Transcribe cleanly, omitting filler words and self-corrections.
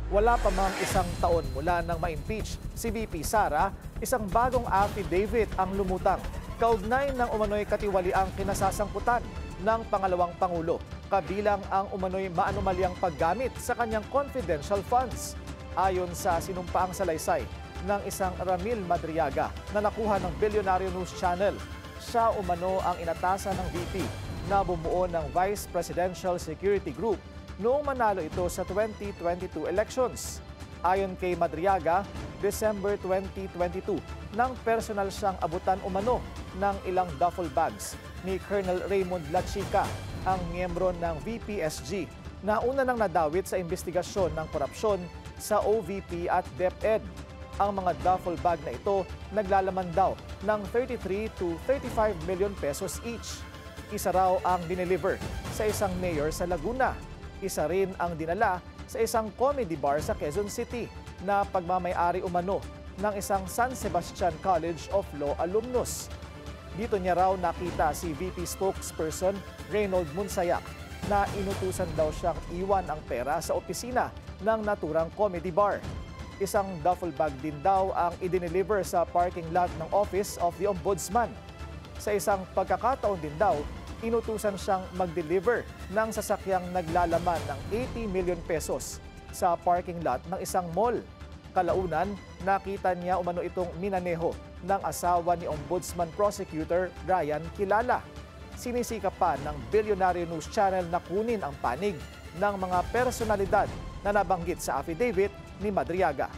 Wala pa mang isang taon mula nang ma-impeach si VP Sara, isang bagong affidavit ang lumutang kaugnay ng umano'y katiwaliang kinasasangkutan ng pangalawang Pangulo, kabilang ang umano'y maanumalyang paggamit sa kanyang confidential funds. Ayon sa sinumpaang salaysay ng isang Ramil Madriaga na nakuha ng Billionaire News Channel, siya umano ang inatasan ng VP na bumuo ng Vice Presidential Security Group noong manalo ito sa 2022 elections. Ayon kay Madriaga, December 2022, nang personal siyang abutan umano ng ilang duffel bags ni Colonel Raymond Lachica, ang miyembro ng VPSG, na una nang nadawit sa investigasyon ng korupsyon sa OVP at DepEd. Ang mga duffel bag na ito naglalaman daw ng 33 to 35 million pesos each. Isa raw ang dineliver sa isang mayor sa Laguna. Isa rin ang dinala sa isang comedy bar sa Quezon City na pagmamay-ari umano ng isang San Sebastian College of Law alumnus. Dito niya raw nakita si VP spokesperson Reynold Munsayak na inutusan daw siyang iwan ang pera sa opisina ng naturang comedy bar. Isang duffel bag din daw ang idineliver sa parking lot ng Office of the Ombudsman. Sa isang pagkakataon din daw, inutusan siyang mag-deliver ng sasakyang naglalaman ng 80 million pesos sa parking lot ng isang mall. Kalaunan, nakita niya umano itong minaneho ng asawa ni Ombudsman Prosecutor Ryan Kilala. Sinisikap pa ng Billionaire News Channel na kunin ang panig ng mga personalidad na nabanggit sa affidavit ni Madriaga.